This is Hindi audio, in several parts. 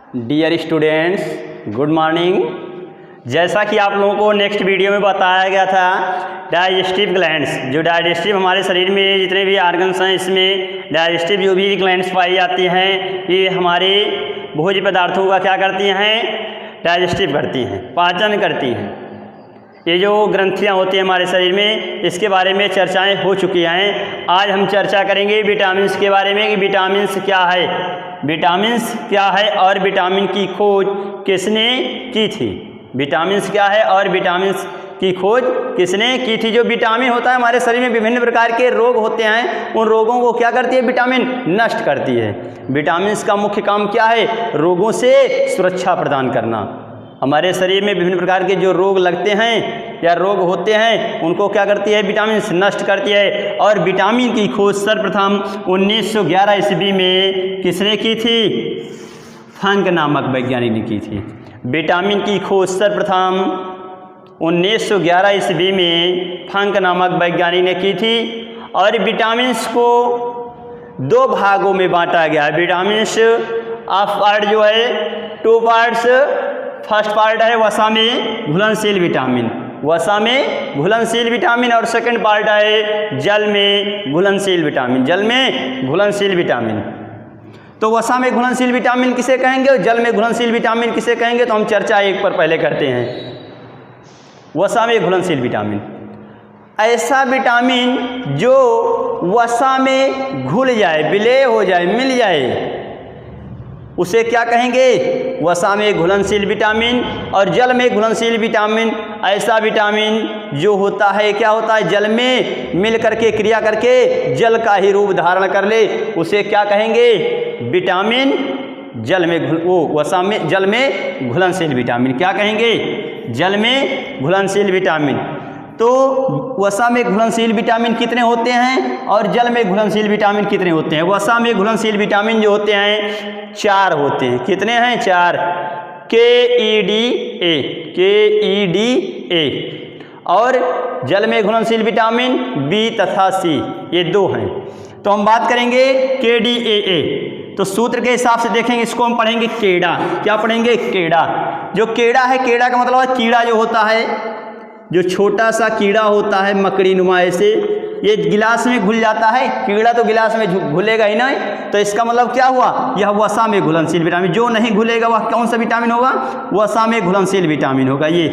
Dear students, good morning. जैसा कि आप लोगों को नेक्स्ट वीडियो में बताया गया था, डाइजेस्टिव ग्लैंड्स, जो डाइजेस्टिव हमारे शरीर में जितने भी आर्गन्स हैं, इसमें डाइजेस्टिव जो भी ग्लैंड्स पाई जाती हैं, ये हमारे भोज्य पदार्थों का क्या करती हैं, डाइजेस्टिव करती हैं, पाचन करती हैं। ये जो ग्रंथियाँ होती हैं हमारे शरीर में, इसके बारे में चर्चाएं हो चुकी हैं। आज हम चर्चा करेंगे विटामिन्स के बारे में कि विटामिन्स क्या है, विटामिन्स क्या है और विटामिन की खोज किसने की थी। विटामिन्स क्या है और विटामिन्स की खोज किसने की थी। जो विटामिन होता है हमारे शरीर में विभिन्न प्रकार के रोग होते हैं, उन रोगों को क्या करती है, विटामिन नष्ट करती है। विटामिन्स का मुख्य काम क्या है, रोगों से सुरक्षा प्रदान करना। हमारे शरीर में विभिन्न प्रकार के जो रोग लगते हैं या रोग होते हैं, उनको क्या करती है, विटामिन नष्ट करती है। और विटामिन की खोज सर्वप्रथम 1911 ईस्वी में किसने की थी, फंक नामक वैज्ञानिक ने की थी। विटामिन की खोज सर्वप्रथम 1911 ईस्वी में फंक नामक वैज्ञानिक ने की थी। और विटामिन्स को दो भागों में बांटा गया। विटामिन्स ऑफ पार्ट जो है, टू पार्ट्स। फर्स्ट पार्ट है वसा में घुलनशील विटामिन, वसा में घुलनशील विटामिन। और सेकंड पार्ट है जल में घुलनशील विटामिन, जल में घुलनशील विटामिन। तो वसा में घुलनशील विटामिन किसे कहेंगे और जल में घुलनशील विटामिन किसे कहेंगे, तो हम चर्चा एक पर पहले करते हैं। वसा में घुलनशील विटामिन, ऐसा विटामिन जो वसा में घुल जाए, विलय हो जाए, मिल जाए, उसे क्या कहेंगे, वसा में घुलनशील विटामिन। और जल में घुलनशील विटामिन, ऐसा विटामिन जो होता है, क्या होता है, जल में मिल करके क्रिया करके जल का ही रूप धारण कर ले, उसे क्या कहेंगे, विटामिन जल में वो वसा में जल में घुलनशील विटामिन क्या कहेंगे, जल में घुलनशील विटामिन। तो वसा में घुलनशील विटामिन कितने होते हैं और जल में घुलनशील विटामिन कितने होते हैं। वसा में घुलनशील विटामिन जो होते हैं 4 होते हैं। कितने हैं, 4। KEDA। और जल में घुलनशील विटामिन B तथा C, ये 2 हैं। तो हम बात करेंगे KDAA। तो सूत्र के हिसाब से देखेंगे, इसको हम पढ़ेंगे केड़ा। क्या पढ़ेंगे, केड़ा। जो केड़ा है, केड़ा का मतलब है कीड़ा जो होता है, जो छोटा सा कीड़ा होता है मकड़ी नुमा, ऐसे ये गिलास में घुल जाता है। कीड़ा तो गिलास में घुलेगा ही नहीं, तो इसका मतलब क्या हुआ, यह वसा में घुलनशील विटामिन। जो नहीं घुलेगा वह कौन सा विटामिन होगा, वसा में घुलनशील विटामिन होगा ये।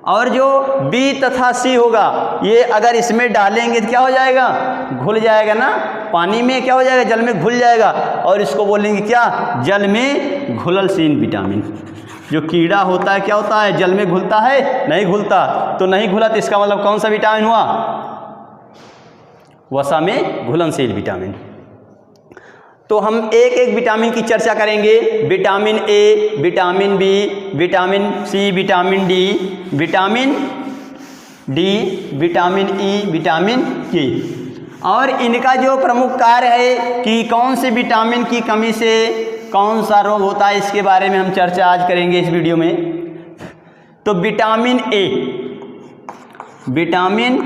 और जो B तथा C होगा, ये अगर इसमें डालेंगे तो क्या हो जाएगा, घुल जाएगा ना, पानी में क्या हो जाएगा, जल में घुल जाएगा। और इसको बोलेंगे क्या, जल में घुलनशील विटामिन। जो कीड़ा होता है क्या होता है, जल में घुलता है, नहीं घुलता। तो नहीं घुला तो इसका मतलब कौन सा विटामिन हुआ, वसा में घुलनशील विटामिन। तो हम एक एक विटामिन की चर्चा करेंगे। Vitamin A, vitamin B, vitamin C, vitamin D, vitamin D, vitamin E, vitamin K। और इनका जो प्रमुख कार्य है कि कौन से विटामिन की कमी से कौन सा रोग होता है, इसके बारे में हम चर्चा आज करेंगे इस वीडियो में। तो vitamin A, vitamin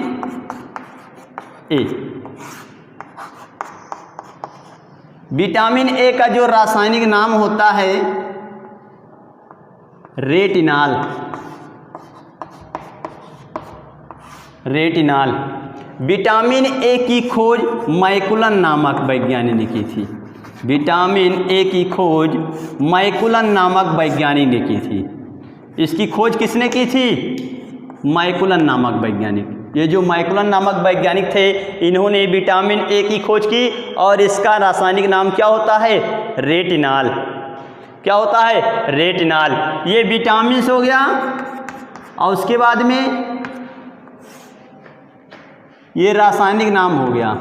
A, vitamin A का जो रासायनिक नाम होता है रेटिनाल, रेटिनाल। विटामिन A की खोज मैकुलन नामक वैज्ञानिक ने की थी। विटामिन A की खोज मैकुलन नामक वैज्ञानिक ने की थी। इसकी खोज किसने की थी, मैकुलन नामक वैज्ञानिक। ये जो मैकुलन नामक वैज्ञानिक थे, इन्होंने विटामिन A की खोज की। और इसका रासायनिक नाम क्या होता है, रेटिनाल। क्या होता है, रेटिनाल। ये विटामिन हो गया। और उसके बाद में ये रासायनिक नाम हो गया।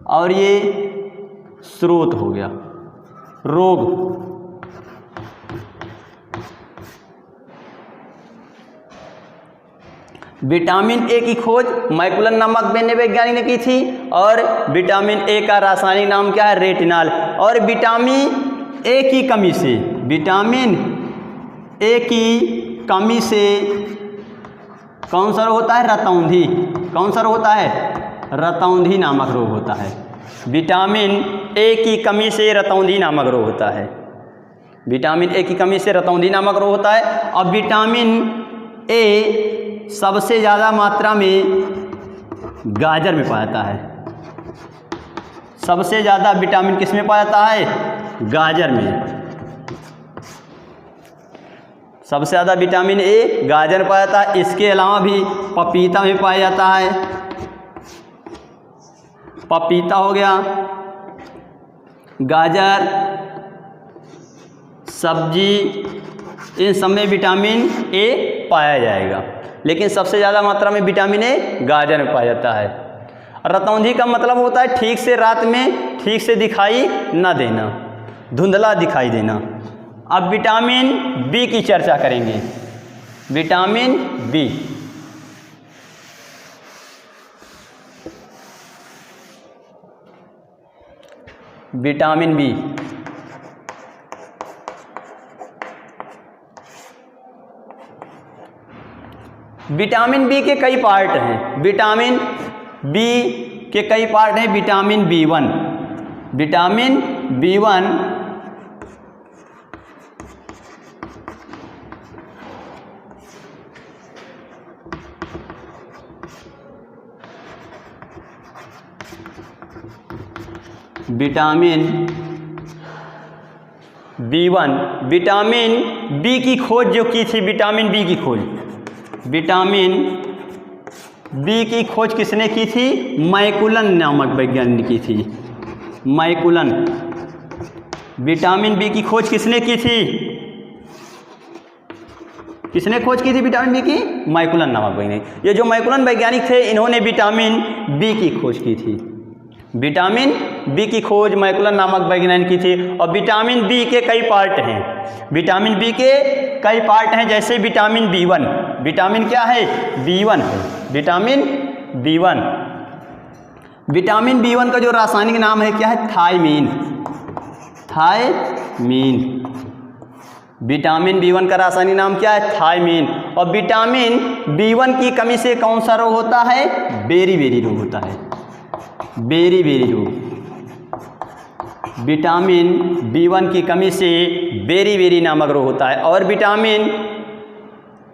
और ये स्रोत हो गया, रोग। विटामिन A की खोज मैकुलन नामक वैज्ञानिक ने की थी। और विटामिन A का रासायनिक नाम क्या है, रेटिनाल। और विटामिन A की कमी से, विटामिन A की कमी से कौन सा रोग होता है, रतौंधी। कौन सा रोग होता है? रतौंधी नामक रोग होता है। विटामिन ए की कमी से रतौंधी नामक रोग होता है। विटामिन ए की कमी से रतौंधी नामक रोग होता है। और विटामिन ए सबसे ज़्यादा मात्रा में गाजर में पाया जाता है। सबसे ज़्यादा विटामिन किस में पाया जाता है? गाजर में। सबसे ज़्यादा विटामिन ए गाजर में पाया जाता है। इसके अलावा भी पपीता में पाया जाता है। पपीता हो गया, गाजर, सब्जी, इन सब में विटामिन ए पाया जाएगा। लेकिन सबसे ज़्यादा मात्रा में विटामिन ए गाजर में पाया जाता है। रतौंधी का मतलब होता है ठीक से रात में ठीक से दिखाई न देना, धुंधला दिखाई देना। अब विटामिन बी की चर्चा करेंगे। Vitamin B, vitamin B vitamin B के कई पार्ट हैं। विटामिन बी के कई पार्ट हैं। Vitamin B one, vitamin B one vitamin B one, vitamin B की खोज जो की थी, विटामिन बी की खोज, विटामिन बी की खोज किसने की थी? मैकुलन नामक वैज्ञानिक की थी। मैकुलन, विटामिन बी की खोज किसने की थी? किसने खोज की थी विटामिन बी की? मैकुलन नामक वैज्ञानिक। ये जो मैकुलन वैज्ञानिक थे, इन्होंने विटामिन बी की खोज की थी। विटामिन बी की खोज मैकुलन नामक वैज्ञानिक की थी। और विटामिन बी के कई पार्ट हैं। विटामिन बी के कई पार्ट हैं, जैसे विटामिन बी1। विटामिन क्या है? बी1 है। विटामिन बी1, विटामिन बी1 का जो रासायनिक नाम है क्या है? थायमीन। थायमीन, विटामिन बी1 का रासायनिक नाम क्या है? थायमीन। और विटामिन बी1 की कमी से कौन सा रोग होता है? बेरी-बेरी रोग होता है। बेरी-बेरी रोग, विटामिन बी1 की कमी से बेरी-बेरी नामक रोग होता है। और विटामिन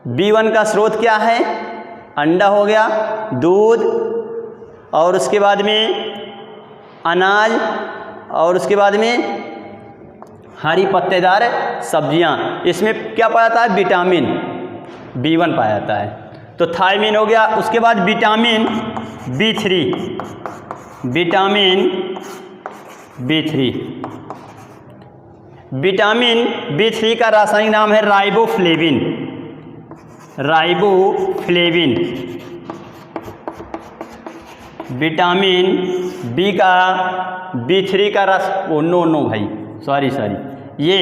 बी1 का स्रोत क्या है? अंडा हो गया, दूध, और उसके बाद में अनाज, और उसके बाद में हरी पत्तेदार सब्जियां। इसमें क्या पाया जाता है? विटामिन बी1 पाया जाता है। तो थायमीन हो गया। उसके बाद vitamin B3, vitamin B3, vitamin B3 का रासायनिक नाम है राइबोफ्लेविन। राइबोफ्लेविन, विटामिन बी का बी3 का नो भाई सॉरी ये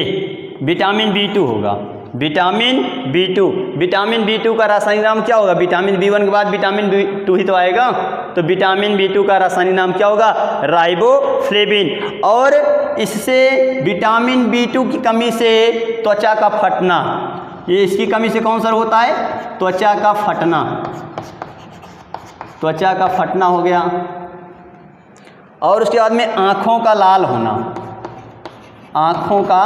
विटामिन बी2 होगा। विटामिन बी2, विटामिन बी2 का रासायनिक नाम क्या होगा? विटामिन बी1 के बाद विटामिन बी2 ही तो आएगा। तो विटामिन बी2 का रासायनिक नाम क्या होगा? राइबोफ्लेविन। और इससे विटामिन बी2 की कमी से त्वचा का फटना, ये इसकी कमी से कौन सा होता है? त्वचा का फटना। त्वचा का फटना हो गया। और उसके बाद में आँखों का लाल होना, आँखों का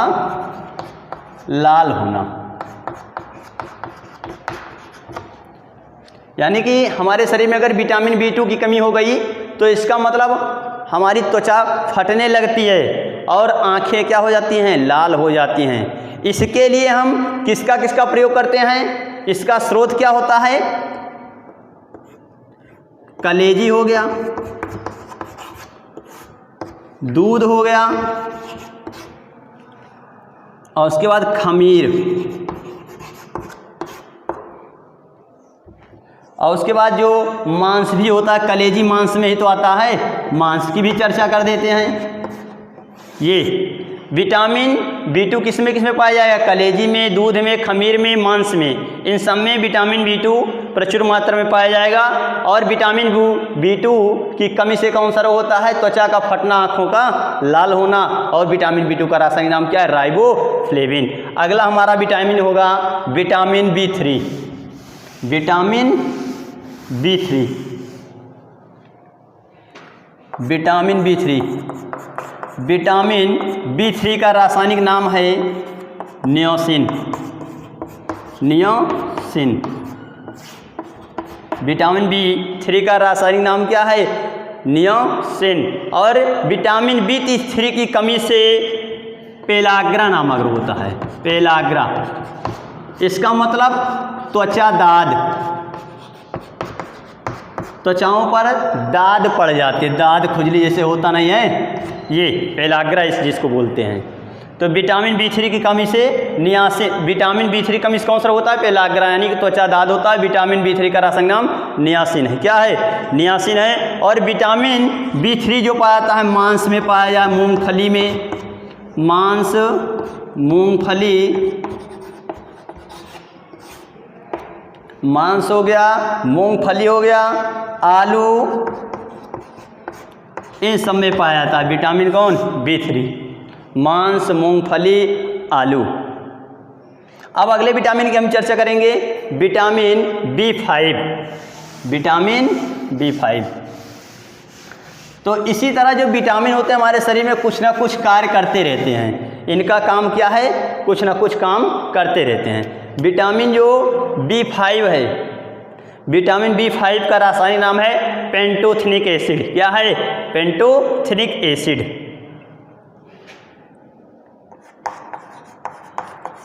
लाल होना। यानी कि हमारे शरीर में अगर विटामिन बी2 की कमी हो गई तो इसका मतलब हमारी त्वचा फटने लगती है और आँखें क्या हो जाती हैं? लाल हो जाती हैं। इसके लिए हम किसका किसका प्रयोग करते हैं? इसका स्रोत क्या होता है? कलेजी हो गया, दूध हो गया, और उसके बाद खमीर, और उसके बाद जो मांस भी होता है, कलेजी मांस में ही तो आता है, मांस की भी चर्चा कर देते हैं। ये विटामिन बी2 किस में पाया जाएगा? कलेजी में, दूध में, खमीर में, मांस में, इन सब में विटामिन बी2 प्रचुर मात्रा में पाया जाएगा। और विटामिन बी2 की कमी से कौन सा रोग होता है? त्वचा का फटना, आँखों का लाल होना। और विटामिन बी2 का रासायनिक नाम क्या है? राइबोफ्लेविन। अगला हमारा विटामिन होगा vitamin B3. Vitamin B3, vitamin B3। Vitamin B3 का रासायनिक नाम है नियोसिन। नियोसिन। विटामिन B3 का रासायनिक नाम क्या है? नियोसिन। और विटामिन B3 की कमी से पेलाग्रा नामक रोग होता है। पेलाग्रा, इसका मतलब त्वचा दाद, त्वचाओं पर दाद पड़ जाती है, दाद खुजली जैसे होता नहीं है, ये पेलाग्रा इस जिसको बोलते हैं। तो विटामिन B3 की कमी से नियासिन, विटामिन B3 की कमी से कौन सा होता है? पेलाग्रा, यानी कि त्वचा दाद होता है। विटामिन B3 का रासायनिक नाम नियासिन है। क्या है? नियासिन है। और विटामिन B3 जो पाया जाता है मांस में पाया जाए, मूंगफली में, मांस, मूंगफली, मांस हो गया, मूंगफली हो गया, आलू, इन सब में पाया जाता है विटामिन कौन? B3। मांस, मूंगफली, आलू। अब अगले विटामिन की हम चर्चा करेंगे, विटामिन B5। Vitamin B5। तो इसी तरह जो विटामिन होते हैं हमारे शरीर में कुछ ना कुछ कार्य करते रहते हैं। इनका काम क्या है? कुछ ना कुछ काम करते रहते हैं। विटामिन जो B5 है, विटामिन B5 का रासायनिक नाम है पेंटोथेनिक एसिड। क्या है? Pantothenic acid.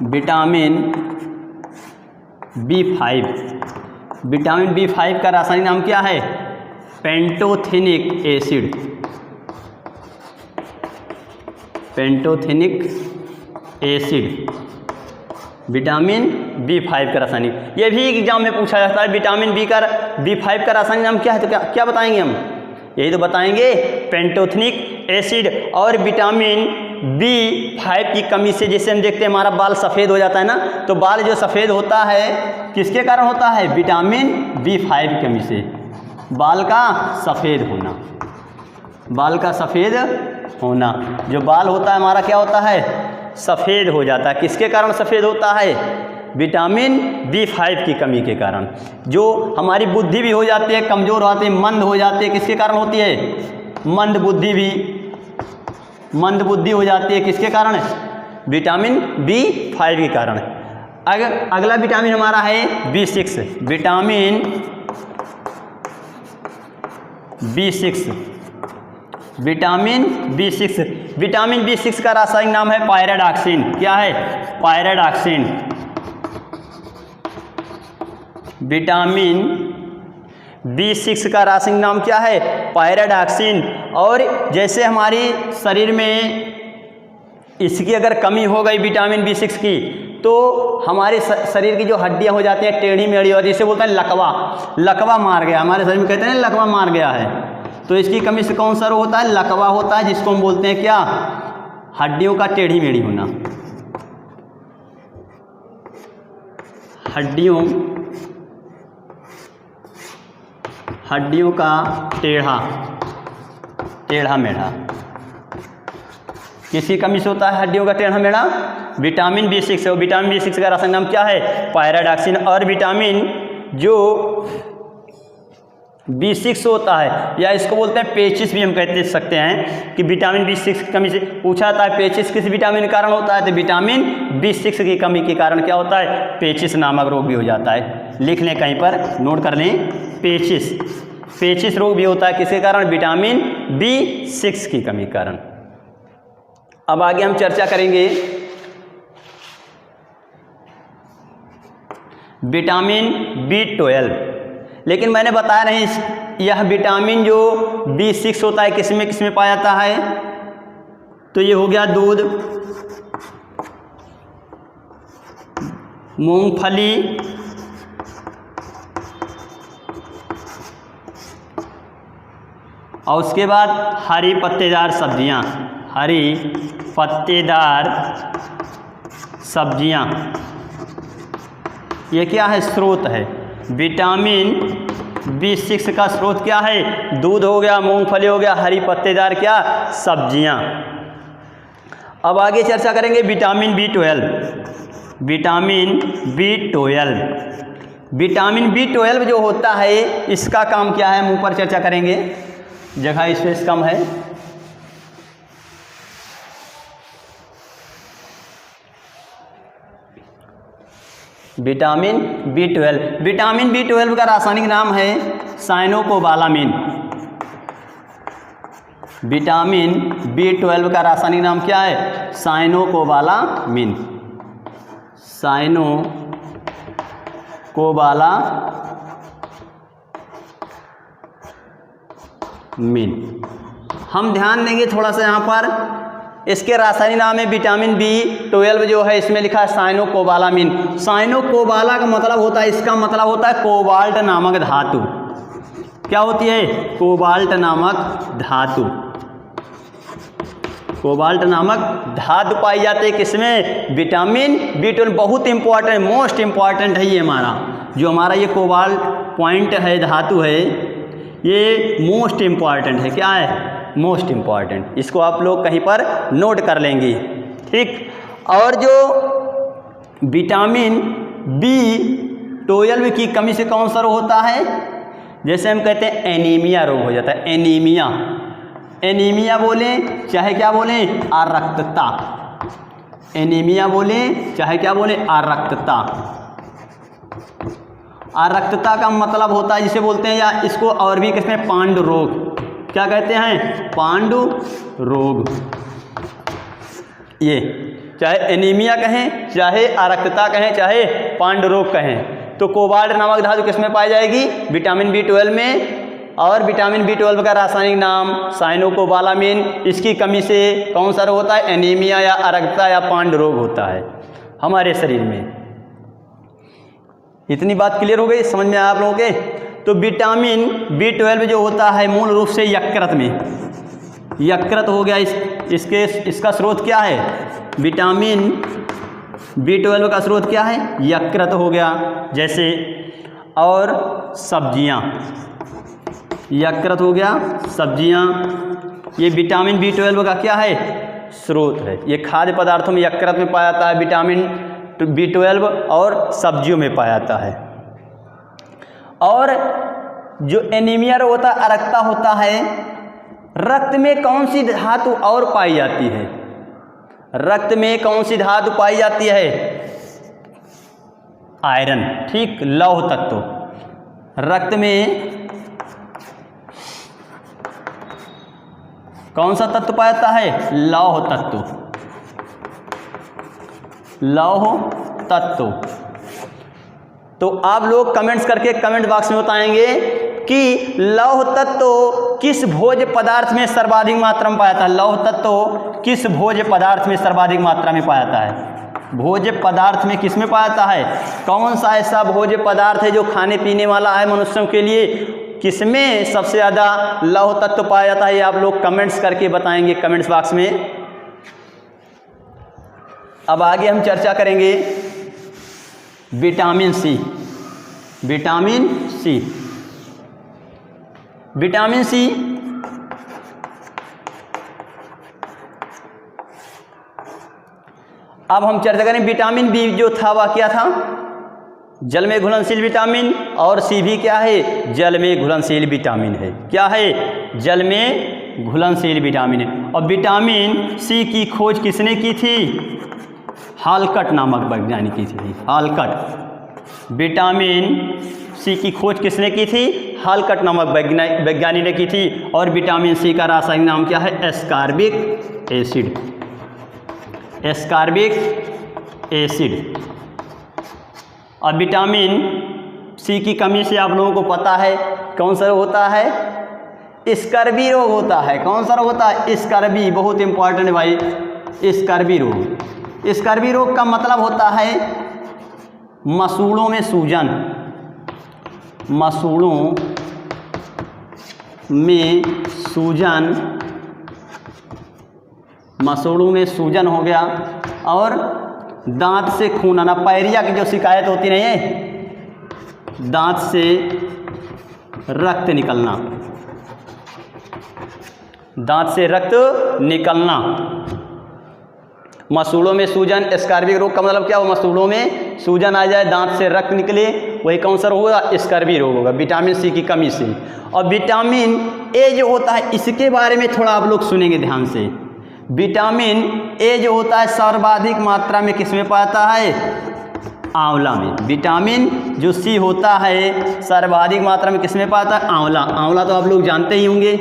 Vitamin B5, vitamin B5 का रासायनिक नाम क्या है? Pantothenic acid. Pantothenic acid, vitamin B5 का रासायनिक। ये भी एग्जाम में पूछा जाता है, विटामिन B5 का रासायनिक नाम क्या है? तो क्या बताएंगे हम? यही तो बताएंगे, पेंटोथेनिक एसिड। और विटामिन B5 की कमी से जैसे हम देखते हैं हमारा बाल सफ़ेद हो जाता है ना, तो बाल जो सफ़ेद होता है किसके कारण होता है? विटामिन B5 की कमी से। बाल का सफ़ेद होना, बाल का सफ़ेद होना, जो बाल होता है हमारा क्या होता है? सफ़ेद हो जाता है। किसके कारण सफ़ेद होता है? विटामिन B5 की कमी के कारण। जो हमारी बुद्धि भी हो जाती है, कमज़ोर होती है, मंद हो जाती है, किसके कारण होती है? मंद बुद्धि भी, मंद बुद्धि हो जाती है किसके कारण? विटामिन B5 के कारण। अगला विटामिन हमारा है B6। Vitamin B6। Vitamin B6। Vitamin B6 का रासायनिक नाम है पायराडॉक्सिन। क्या है? पायराडॉक्सिन। विटामिन B6 का रासायनिक नाम क्या है? पायराडॉक्सिन। और जैसे हमारी शरीर में इसकी अगर कमी हो गई विटामिन B6 की, तो हमारे शरीर की जो हड्डियां हो जाती हैं टेढ़ी मेढ़ी, और जिसे बोलते हैं लकवा, लकवा मार गया, हमारे शरीर में कहते हैं लकवा मार गया है। तो इसकी कमी से कौन सा रोग होता है? लकवा होता है, जिसको हम बोलते हैं क्या? हड्डियों का टेढ़ी मेढ़ी होना। हड्डियों का टेढ़ा मेढ़ा किसी कमी से होता है? हड्डियों का टेढ़ा मेढ़ा विटामिन B6 है। विटामिन B6 का रासायनिक नाम क्या है? पायराडॉक्सिन। और विटामिन जो B6 होता है, या इसको बोलते हैं पेचिस भी हम कहते सकते हैं, कि विटामिन B6 की कमी से पूछा जाता है पेचिस किस विटामिन के कारण होता है? तो विटामिन B6 की कमी के कारण क्या होता है? पेचिस नामक रोग भी हो जाता है। लिख लें, कहीं पर नोट कर लें, पेचिस। पेचिस रोग भी होता है किसके कारण? विटामिन B6 की कमी के कारण। अब आगे हम चर्चा करेंगे विटामिन B12। लेकिन मैंने बताया नहीं, यह विटामिन जो B6 होता है किस में पाया जाता है? तो ये हो गया दूध, मूंगफली, और उसके बाद हरी पत्तेदार सब्जियां। हरी पत्तेदार सब्जियां, ये क्या है? स्रोत है। विटामिन B6 का स्रोत क्या है? दूध हो गया, मूंगफली हो गया, हरी पत्तेदार क्या? सब्जियां। अब आगे चर्चा करेंगे vitamin B12। Vitamin B12, vitamin B12 जो होता है इसका काम क्या है? हम ऊपर चर्चा करेंगे। जगह स्पेस कम है। विटामिन B12, विटामिन B12 का रासायनिक नाम है साइनोकोबालामिन। विटामिन B12 का रासायनिक नाम क्या है? साइनोकोबालामिन। साइनोकोबालामिन। हम ध्यान देंगे थोड़ा सा यहाँ पर, इसके रासायनिक नाम है विटामिन B12 जो है इसमें लिखा है साइनोकोबालामिन। साइनोकोबाला का मतलब होता है, इसका मतलब होता है कोबाल्ट नामक धातु। क्या होती है? कोबाल्ट नामक धातु। कोबाल्ट नामक धातु पाई जाती है किसमें? Vitamin B12। बहुत इंपॉर्टेंट, मोस्ट इंपॉर्टेंट है ये हमारा, जो हमारा ये कोबाल्ट पॉइंट है, धातु है, ये मोस्ट इंपॉर्टेंट है। क्या है? Most important. इसको आप लोग कहीं पर नोट कर लेंगे, ठीक। और जो विटामिन B12 की कमी से कौन सा रोग होता है? जैसे हम कहते हैं एनीमिया रोग हो जाता है। एनीमिया, एनीमिया बोले चाहे क्या बोले, अरक्तता। एनीमिया बोले चाहे क्या बोले, अरक्तता। अरक्तता का मतलब होता है जिसे बोलते हैं, या इसको और भी कहते हैं पांडु रोग। क्या कहते हैं? पांडु रोग। ये चाहे एनीमिया कहें, चाहे अरक्तता कहें, चाहे पांडु रोग कहें, तो कोबाल्ट नामक धातु किसमें पाई जाएगी? विटामिन B12 में। और विटामिन B12 का रासायनिक नाम साइनोकोबालामिन। इसकी कमी से कौन सा रोग होता है? एनीमिया या अरक्तता या पांडु रोग होता है हमारे शरीर में। इतनी बात क्लियर हो गई, समझ में आया आप लोगों के? तो विटामिन B12 जो होता है मूल रूप से यकृत में, यकृत हो गया। इसका स्रोत क्या है? विटामिन B12 का स्रोत क्या है? यकृत हो गया। जैसे और सब्जियां, यकृत हो गया, सब्जियां, ये विटामिन B12 का क्या है? स्रोत है। ये खाद्य पदार्थों में यकृत में पाया जाता है विटामिन B12, और सब्जियों में पाया जाता है। और जो एनीमिया रोग होता है, अरक्तता होता है, रक्त में कौन सी धातु और पाई जाती है? रक्त में कौन सी धातु पाई जाती है? आयरन, ठीक, लौह तत्व। रक्त में कौन सा तत्व पाया जाता है? लौह तत्व। लौह तत्व। तो आप लोग कमेंट्स करके कमेंट बॉक्स में बताएंगे कि लौह तत्व किस भोज्य पदार्थ में सर्वाधिक मात्रा में पाया जाता है? लौह तत्व किस भोज्य पदार्थ में सर्वाधिक मात्रा में पाया जाता है? भोज्य पदार्थ में किस में पाया जाता है? कौन सा ऐसा भोज्य पदार्थ है जो खाने पीने वाला है मनुष्यों के लिए, किसमें सबसे ज़्यादा लौह तत्व पाया जाता है? ये आप लोग कमेंट्स करके बताएंगे कमेंट्स बॉक्स में। अब आगे हम चर्चा करेंगे vitamin C. Vitamin C, vitamin C अब हम चर्चा करें। विटामिन बी जो था वह क्या था? जल में घुलनशील विटामिन, और सी भी क्या है? जल में घुलनशील विटामिन है। क्या है? जल में घुलनशील विटामिन है। और विटामिन सी की खोज किसने की थी? हालकट नामक वैज्ञानिक की थी। हालकट। विटामिन सी की खोज किसने की थी? हालकट नामक वैज्ञानिक ने की थी। और विटामिन सी का रासायनिक नाम क्या है? Ascorbic acid. Ascorbic acid. और विटामिन सी की कमी से आप लोगों को पता है कौन सा रोग होता है? स्कर्वी रोग होता है। कौन सा रोग होता है? स्कर्वी। बहुत इंपॉर्टेंट है भाई, स्कर्वी रोग। स्कर्वी रोग का मतलब होता है मसूड़ों में सूजन। मसूड़ों में सूजन, मसूड़ों में सूजन हो गया। और दांत से खून आना, पायरिया की जो शिकायत होती नहीं है, दांत से रक्त निकलना, दांत से रक्त निकलना। मसूड़ों में सूजन, स्कॉर्बिक रोग का मतलब क्या हो? मसूड़ों में सूजन आ जाए, दांत से रक्त निकले, वही कौन सा रोग होगा, स्कर्वी रोग होगा, विटामिन सी की कमी से। और विटामिन ए जो होता है इसके बारे में थोड़ा आप लोग सुनेंगे ध्यान से। विटामिन ए जो होता है सर्वाधिक मात्रा में किस में पाता है, आंवला में। विटामिन जो सी होता है सर्वाधिक मात्रा में किस में पाता है, आंवला। आंवला तो आप लोग जानते ही होंगे,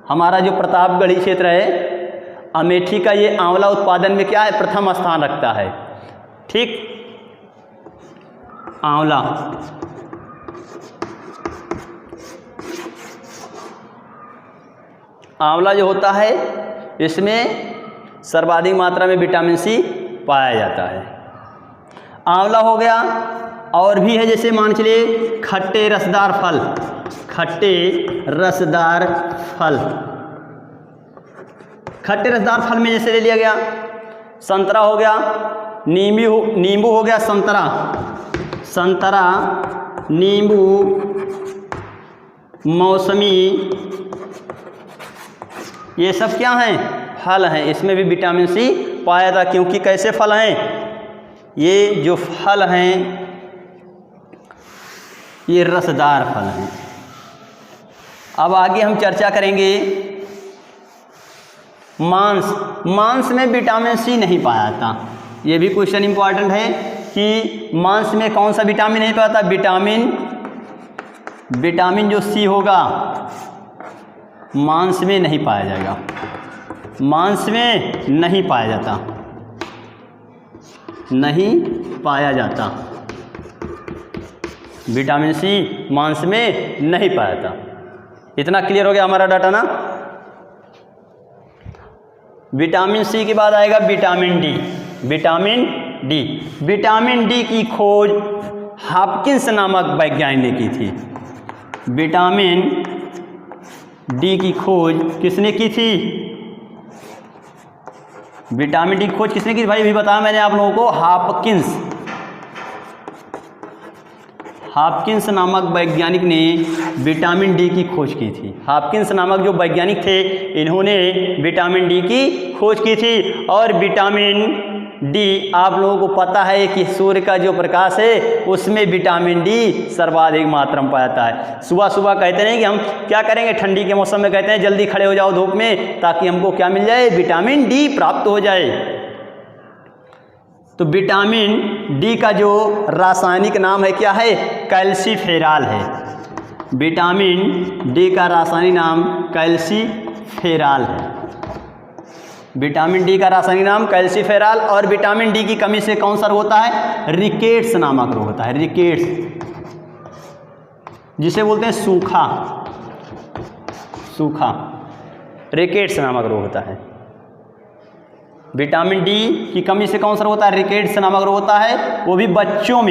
हमारा जो प्रतापगढ़ी क्षेत्र है अमेठी का ये आंवला उत्पादन में क्या है, प्रथम स्थान रखता है। ठीक, आंवला। आंवला जो होता है इसमें सर्वाधिक मात्रा में विटामिन सी पाया जाता है। आंवला हो गया, और भी है जैसे मान के लिए खट्टे रसदार फल, खट्टे रसदार फल। खट्टे रसदार फल में जैसे ले लिया गया संतरा हो गया, नींबू हो गया, संतरा, नींबू, मौसमी, ये सब क्या हैं, फल हैं। इसमें भी विटामिन सी पाया था, क्योंकि कैसे फल हैं, ये जो फल हैं ये रसदार फल हैं। अब आगे हम चर्चा करेंगे मांस में विटामिन सी नहीं पाया था। ये भी क्वेश्चन इंपॉर्टेंट है कि मांस में कौन सा विटामिन नहीं पाया था, विटामिन जो सी होगा मांस में नहीं पाया जाएगा, मांस में नहीं पाया जाता, नहीं पाया जाता। विटामिन सी मांस में नहीं पाया था। इतना क्लियर हो गया हमारा डाटा ना। विटामिन सी के बाद आएगा विटामिन डी। विटामिन डी की खोज हॉपकिंस नामक वैज्ञानिक ने की थी। विटामिन डी की खोज किसने की थी, विटामिन डी की खोज किसने की थी भाई, अभी बताया मैंने आप लोगों को, हॉपकिंस नामक वैज्ञानिक ने विटामिन डी की खोज की थी। हॉपकिंस नामक जो वैज्ञानिक थे इन्होंने विटामिन डी की खोज की थी। और विटामिन डी आप लोगों को पता है कि सूर्य का जो प्रकाश है उसमें विटामिन डी सर्वाधिक मात्रा में पाया जाता है। सुबह सुबह कहते हैं कि हम क्या करेंगे, ठंडी के मौसम में कहते हैं जल्दी खड़े हो जाओ धूप में ताकि हमको क्या मिल जाए, विटामिन डी प्राप्त हो जाए। तो विटामिन डी का जो रासायनिक नाम है क्या है, कैल्सीफेराल है। विटामिन डी का रासायनिक नाम कैल्सीफेराल है। विटामिन डी का रासायनिक नाम कैल्सीफेराल। और विटामिन डी की कमी से कौन सा रोग होता है, रिकेट्स नामक रोग होता है। रिकेट्स जिसे बोलते हैं सूखा, रिकेट्स नामक रोग होता है। विटामिन डी की कमी से कौन सा रोग होता है, रिकेट्स नामक रोग होता है। वो भी बच्चों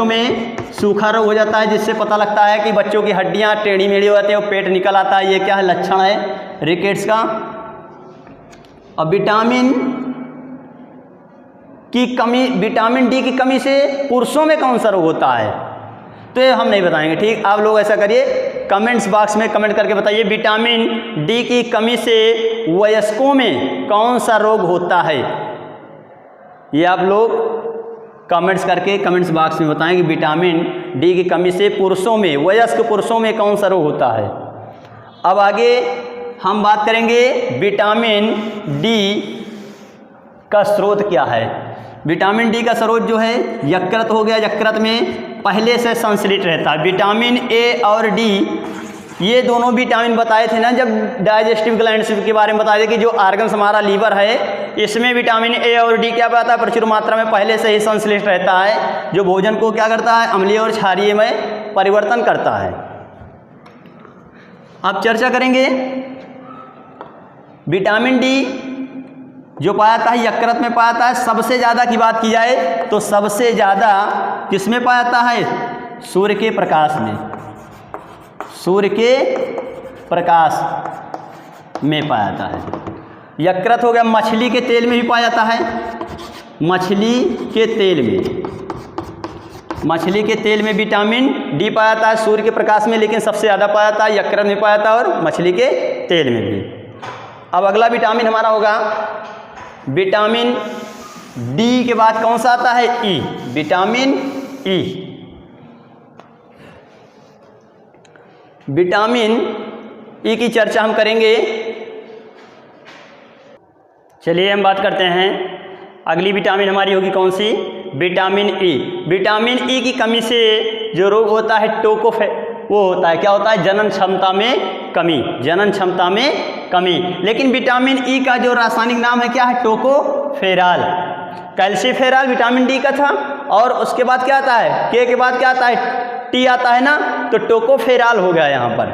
में सूखा रोग हो जाता है, जिससे पता लगता है कि बच्चों की हड्डियां टेढ़ी मेढ़ी हो जाती है और पेट निकल आता है। ये क्या है, लक्षण है रिकेट्स का। और विटामिन डी की कमी से पुरुषों में कौन सा रोग होता है, तो ये हम नहीं बताएंगे। ठीक, आप लोग ऐसा करिए, कमेंट्स बॉक्स में कमेंट करके बताइए विटामिन डी की कमी से वयस्कों में कौन सा रोग होता है। ये आप लोग कमेंट्स करके कमेंट्स बॉक्स में बताएं कि विटामिन डी की कमी से पुरुषों में, वयस्क पुरुषों में कौन सा रोग होता है। अब आगे हम बात करेंगे विटामिन डी का स्रोत क्या है। विटामिन डी का स्रोत जो है यकृत हो गया। यकृत में पहले से संश्लिष्ट रहता है। विटामिन ए और डी ये दोनों विटामिन बताए थे ना जब डाइजेस्टिव ग्लैंड्स के बारे में बताए थे कि जो आर्गन्स हमारा लीवर है इसमें विटामिन ए और डी क्या पाता है, प्रचुर मात्रा में पहले से ही संश्लिष्ट रहता है, जो भोजन को क्या करता है, अम्लीय और क्षारीय में परिवर्तन करता है। अब चर्चा करेंगे विटामिन डी जो पाया जाता है यकृत में पाया जाता है। सबसे ज़्यादा की बात की जाए तो सबसे ज़्यादा किस में पाया जाता है, सूर्य के प्रकाश में। सूर्य के प्रकाश में पाया जाता है। यकृत हो गया। मछली के तेल में भी पाया जाता है। मछली के तेल में विटामिन डी पाया जाता है सूर्य के प्रकाश में, लेकिन सबसे ज़्यादा पाया जाता है यकृत में पाया जाता है और मछली के तेल में भी। अब अगला विटामिन हमारा होगा विटामिन डी के बाद कौन सा आता है, ई। विटामिन ई विटामिन ई की चर्चा हम करेंगे। चलिए हम बात करते हैं, अगली विटामिन हमारी होगी कौन सी? Vitamin E. विटामिन ई की कमी से जो रोग होता है वो होता है, क्या होता है? जनन क्षमता में कमी, जनन क्षमता में कमी। लेकिन विटामिन ई का जो रासायनिक नाम है क्या है? टोकोफेराल। कैल्सीफेराल विटामिन डी का था, और उसके बाद क्या आता है? के के बाद क्या आता है? टी आता है ना, तो टोकोफेराल हो गया। यहाँ पर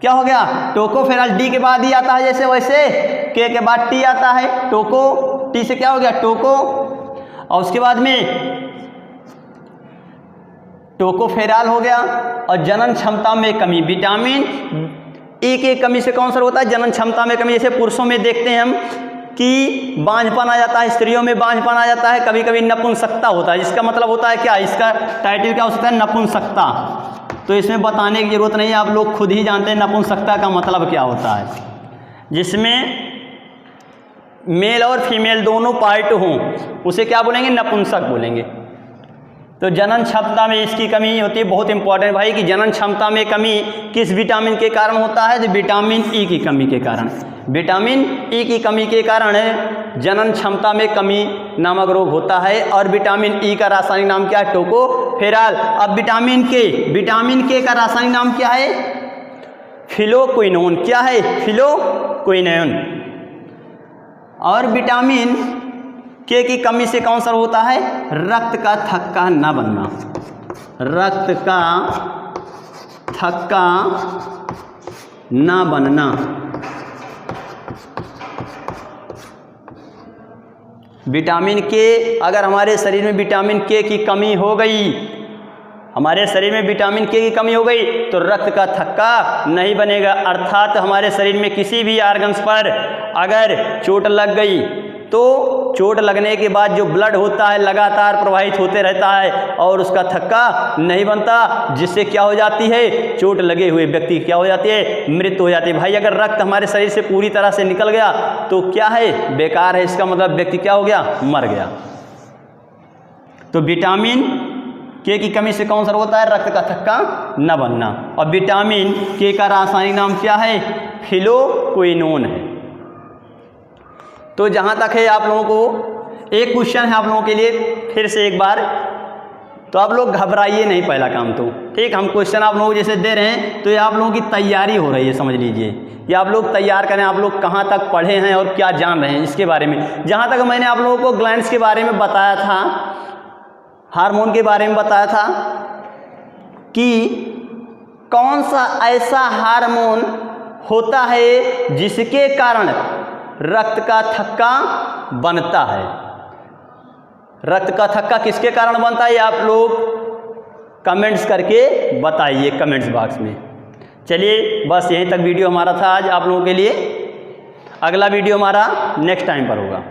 क्या हो गया? टोकोफेराल। डी के बाद ही आता है जैसे वैसे, के बाद टी आता है, टोको, टी से क्या हो गया? टोको, और उसके बाद में टोकोफेराल हो गया। और जनन क्षमता में कमी, विटामिन ई की कमी से कौन सा होता है? जनन क्षमता में कमी। जैसे पुरुषों में देखते हैं हम कि बांझपन आ जाता है, स्त्रियों में बांझपन आ जाता है, कभी कभी नपुंसकता होता है। इसका मतलब होता है क्या? इसका टाइटल क्या हो सकता है? नपुंसकता। तो इसमें बताने की जरूरत नहीं है, आप लोग खुद ही जानते हैं नपुंसकता का मतलब क्या होता है। जिसमें मेल और फीमेल दोनों पार्ट हों उसे क्या बोलेंगे? नपुंसक बोलेंगे। तो जनन क्षमता में इसकी कमी होती है। बहुत इंपॉर्टेंट भाई कि जनन क्षमता में कमी किस विटामिन के कारण होता है? तो विटामिन ई की कमी के कारण। विटामिन ई की कमी के कारण जनन क्षमता में कमी नामक रोग होता है। और विटामिन ई का रासायनिक नाम क्या है? टोकोफेराल। अब विटामिन के का रासायनिक नाम क्या है? फिलोक्विनोन। क्या है? फिलोक्विनोन। और विटामिन के की कमी से कौन सा होता है? रक्त का थक्का न बनना, रक्त का थक्का न बनना। विटामिन के, अगर हमारे शरीर में विटामिन के की कमी हो गई, हमारे शरीर में विटामिन के की कमी हो गई तो रक्त का थक्का नहीं बनेगा। अर्थात हमारे शरीर में किसी भी ऑर्गन्स पर अगर चोट लग गई तो चोट लगने के बाद जो ब्लड होता है लगातार प्रवाहित होते रहता है और उसका थक्का नहीं बनता, जिससे क्या हो जाती है? चोट लगे हुए व्यक्ति क्या हो जाती है? मृत्यु हो जाती है। भाई अगर रक्त हमारे शरीर से पूरी तरह से निकल गया तो क्या है? बेकार है। इसका मतलब व्यक्ति क्या हो गया? मर गया। तो विटामिन के की कमी से कौन सा होता है? रक्त का थक्का न बनना। और विटामिन के का रासायनिक नाम क्या है? फिलोक्विनोन है। तो जहाँ तक है आप लोगों को एक क्वेश्चन है आप लोगों के लिए फिर से एक बार, तो आप लोग घबराइए नहीं। पहला काम तो ठीक, हम क्वेश्चन आप लोगों जैसे दे रहे हैं तो ये आप लोगों की तैयारी हो रही है, समझ लीजिए। ये आप लोग तैयार करें, आप लोग कहाँ तक पढ़े हैं और क्या जान रहे हैं इसके बारे में। जहाँ तक मैंने आप लोगों को ग्लैंड्स के बारे में बताया था, हार्मोन के बारे में बताया था कि कौन सा ऐसा हार्मोन होता है जिसके कारण रक्त का थक्का बनता है। रक्त का थक्का किसके कारण बनता है? आप लोग कमेंट्स करके बताइए कमेंट्स बॉक्स में। चलिए बस यहीं तक वीडियो हमारा था आज आप लोगों के लिए। अगला वीडियो हमारा नेक्स्ट टाइम पर होगा।